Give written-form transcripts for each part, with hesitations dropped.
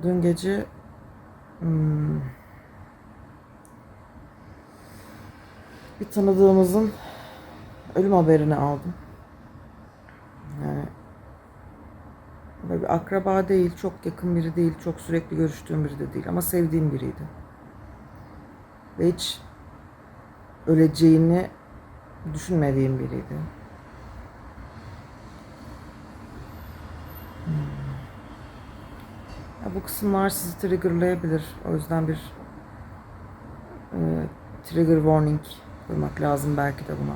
Dün gece bir tanıdığımızın ölüm haberini aldım. Yani böyle bir akraba değil, çok yakın biri değil, çok sürekli görüştüğüm biri de değil ama sevdiğim biriydi. Ve hiç öleceğini düşünmediğim biriydi. Ya bu kısımlar sizi triggerlayabilir. O yüzden bir trigger warning koymak lazım belki de buna.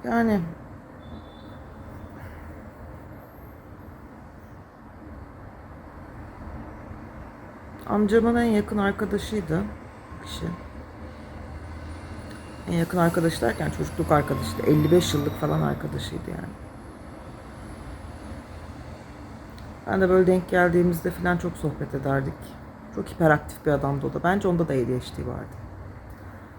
Yani amcamın en yakın arkadaşıydı bu kişi. En yakın arkadaş derken çocukluk arkadaşıydı. 55 yıllık falan arkadaşıydı yani. Ben de böyle denk geldiğimizde falan çok sohbet ederdik. Çok hiperaktif bir adamdı o da. Bence onda da ADHD vardı.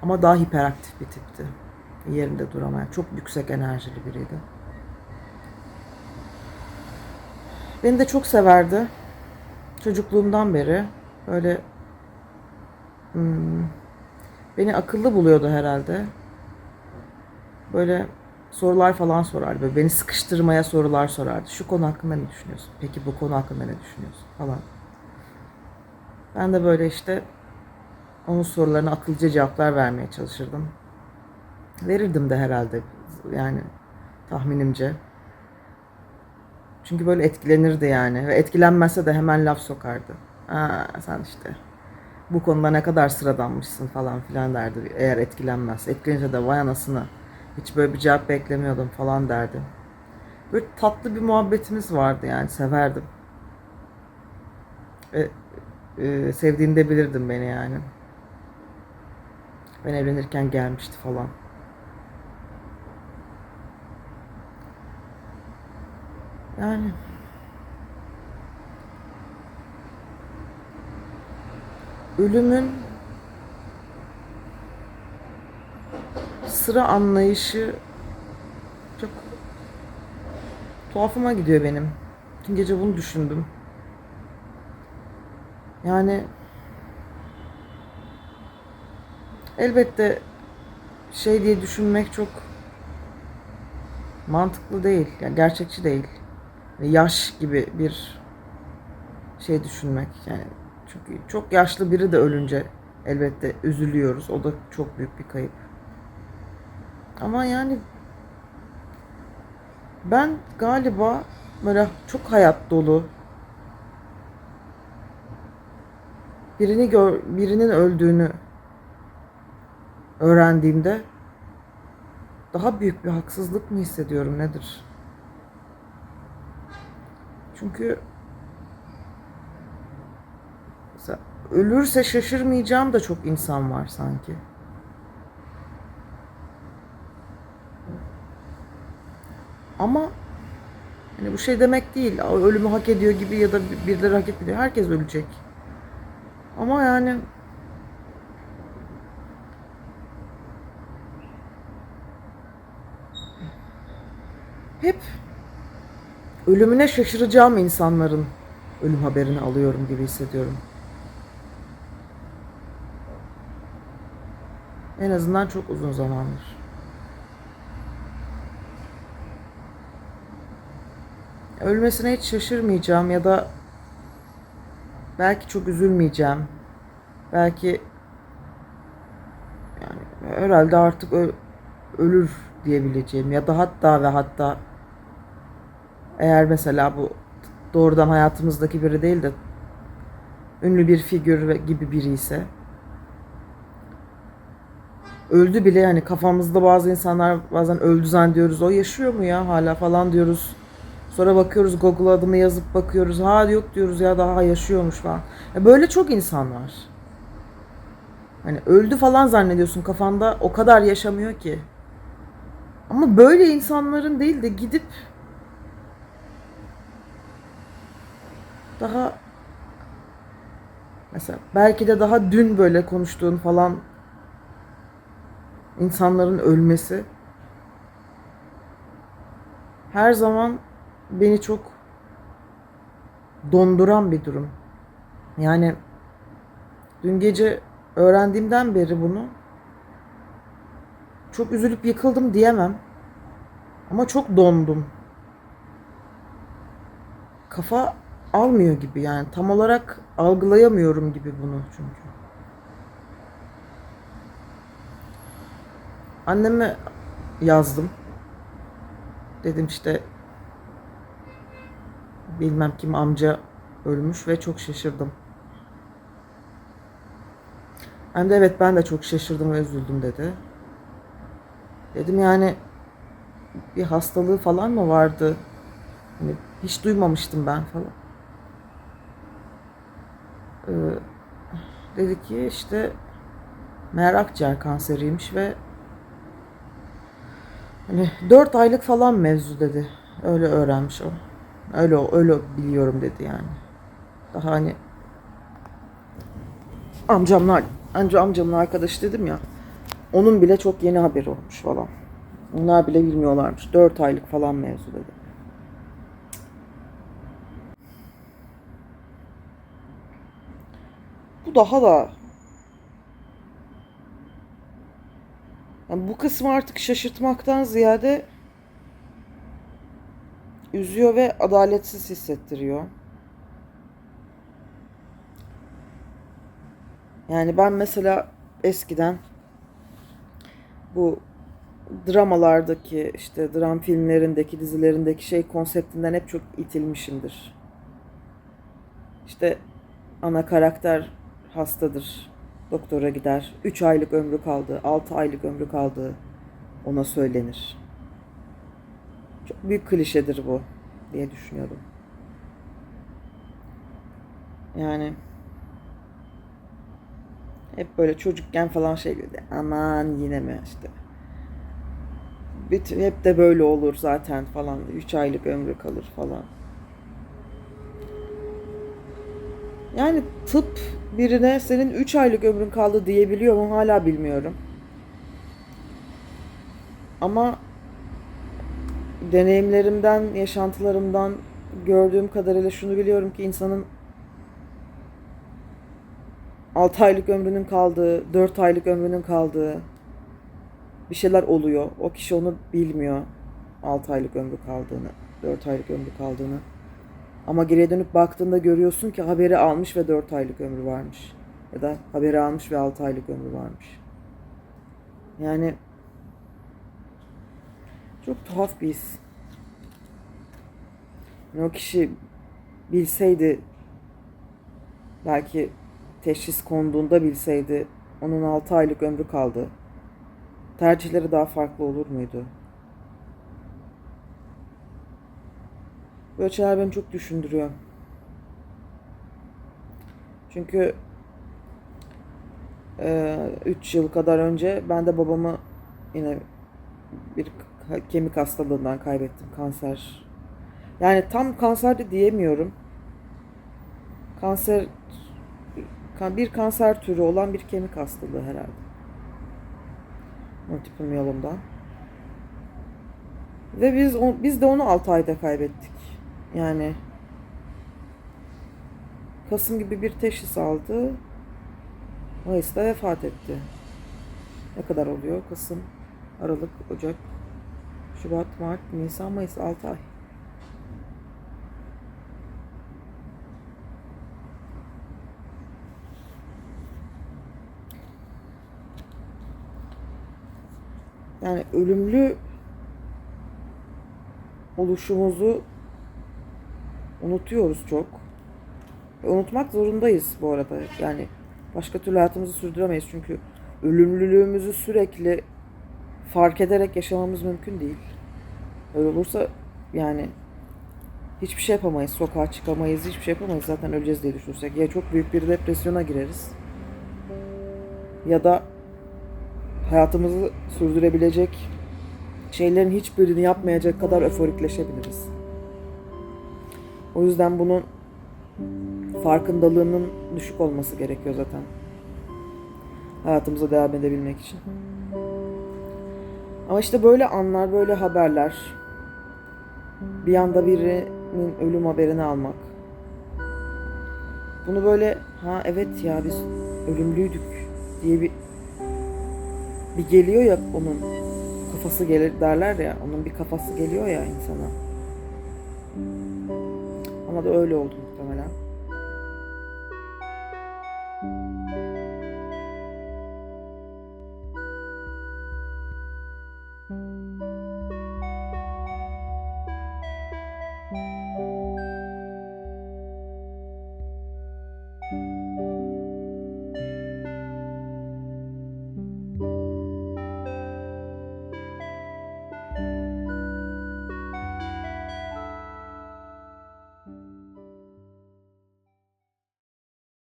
Ama daha hiperaktif bir tipti. Yerinde duramayan, çok yüksek enerjili biriydi. Beni de çok severdi. Çocukluğumdan beri böyle beni akıllı buluyordu herhalde. Böyle sorular falan sorardı. Böyle beni sıkıştırmaya sorular sorardı. Şu konu hakkında ne düşünüyorsun? Peki bu konu hakkında ne düşünüyorsun? Falan. Ben de böyle işte onun sorularına akıllıca cevaplar vermeye çalışırdım. Verirdim de herhalde yani tahminimce. Çünkü böyle etkilenirdi yani. Ve etkilenmezse de hemen laf sokardı. Sen işte bu konuda ne kadar sıradanmışsın falan filan derdi. Eğer etkilenmez. Etkilenince de vay anasını. Hiç böyle bir cevap beklemiyordum falan derdi. Böyle tatlı bir muhabbetimiz vardı yani severdim. Ve sevdiğini de bilirdim beni yani. Ben evlenirken gelmişti falan. Yani ölümün sıra anlayışı çok tuhafıma gidiyor benim. Dün gece bunu düşündüm. Yani elbette şey diye düşünmek çok mantıklı değil. Yani gerçekçi değil. Yaş gibi bir şey düşünmek. Yani çünkü çok yaşlı biri de ölünce elbette üzülüyoruz. O da çok büyük bir kayıp. Ama yani ben galiba böyle çok hayat dolu birinin öldüğünü öğrendiğimde daha büyük bir haksızlık mı hissediyorum nedir? Çünkü mesela ölürse şaşırmayacağım da çok insan var sanki. Ama hani bu şey demek değil. Ölümü hak ediyor gibi ya da birileri hak etmiyor. Herkes ölecek. Ama yani hep ölümüne şaşıracağım insanların ölüm haberini alıyorum gibi hissediyorum. En azından çok uzun zamandır. Ölmesine hiç şaşırmayacağım ya da belki çok üzülmeyeceğim. Belki yani herhalde artık ölür diyebileceğim ya da hatta eğer mesela bu doğrudan hayatımızdaki biri değil de ünlü bir figür gibi biri ise öldü bile, yani kafamızda bazı insanlar bazen öldü zannediyoruz, o yaşıyor mu ya hala falan diyoruz. Sonra bakıyoruz, Google adını yazıp bakıyoruz, ha yok diyoruz ya, daha yaşıyormuş falan. Ya böyle çok insan var. Hani öldü falan zannediyorsun, kafanda o kadar yaşamıyor ki. Ama böyle insanların değil de gidip daha mesela belki de daha dün böyle konuştuğun falan insanların ölmesi her zaman beni çok donduran bir durum. Yani dün gece öğrendiğimden beri bunu çok üzülüp yıkıldım diyemem. Ama çok dondum. Kafa almıyor gibi, yani tam olarak algılayamıyorum gibi bunu çünkü. Anneme yazdım. Dedim işte bilmem kim amca ölmüş ve çok şaşırdım. Hem de evet, ben de çok şaşırdım ve üzüldüm dedi. Dedim yani bir hastalığı falan mı vardı? Hani hiç duymamıştım ben falan. Ee, Dedi ki işte meğer akciğer kanseriymiş ve hani 4 aylık falan mevzu dedi. Öyle öğrenmiş o. Öyle biliyorum dedi yani. Daha hani amcamın arkadaşı dedim ya. Onun bile çok yeni haberi olmuş falan. Onlar bile bilmiyorlarmış. 4 aylık falan mevzu dedi. Bu daha da yani bu kısmı artık şaşırtmaktan ziyade üzüyor ve adaletsiz hissettiriyor. Yani ben mesela eskiden bu dramalardaki, işte dram filmlerindeki, dizilerindeki şey konseptinden hep çok itilmişimdir. İşte ana karakter hastadır. Doktora gider. 3 aylık ömrü kaldı, 6 aylık ömrü kaldı ona söylenir. Çok büyük klişedir bu diye düşünüyorum. Yani hep böyle çocukken falan şey dedi. Aman yine mi işte. Hep de böyle olur zaten falan. 3 aylık ömrü kalır falan. Yani tıp birine senin 3 aylık ömrün kaldı diyebiliyor mu hala bilmiyorum. Ama deneyimlerimden, yaşantılarımdan gördüğüm kadarıyla şunu biliyorum ki insanın 6 aylık ömrünün kaldığı, 4 aylık ömrünün kaldığı bir şeyler oluyor. O kişi onu bilmiyor. 6 aylık ömrü kaldığını, 4 aylık ömrü kaldığını. Ama geriye dönüp baktığında görüyorsun ki haberi almış ve 4 aylık ömrü varmış. Ya da haberi almış ve 6 aylık ömrü varmış. Yani çok tuhaf bir his. Yani o kişi bilseydi, belki teşhis konduğunda bilseydi onun 6 aylık ömrü kaldı. Tercihleri daha farklı olur muydu? Böyle şeyler beni çok düşündürüyor. Çünkü 3 yıl kadar önce ben de babamı yine bir kemik hastalığından kaybettim. Kanser. Yani tam kanser de diyemiyorum. Kanser, bir kanser türü olan bir kemik hastalığı herhalde. Multiple myelomdan. Ve biz de onu 6 ayda kaybettik. Yani Kasım gibi bir teşhis aldı. Mayıs'ta vefat etti. Ne kadar oluyor? Kasım, Aralık, Ocak, Şubat, Mart, Nisan, Mayıs 6 ay. Yani ölümlü oluşumuzu unutuyoruz çok. Ve unutmak zorundayız bu arada. Yani başka türlü hayatımızı sürdüremeyiz. Çünkü ölümlülüğümüzü sürekli fark ederek yaşamamız mümkün değil. Öyle olursa yani hiçbir şey yapamayız. Sokağa çıkamayız, hiçbir şey yapamayız. Zaten öleceğiz diye düşünürsek. Ya çok büyük bir depresyona gireriz. Ya da hayatımızı sürdürebilecek şeylerin hiçbirini yapmayacak kadar öforikleşebiliriz. O yüzden bunun farkındalığının düşük olması gerekiyor zaten. Hayatımıza devam edebilmek için. Ama işte böyle anlar, böyle haberler, bir anda birinin ölüm haberini almak. Bunu böyle ha evet ya biz ölümlüydük diye bir geliyor ya, onun kafası gelir derler ya, onun bir kafası geliyor ya insana. Ama da öyle oldu muhtemelen.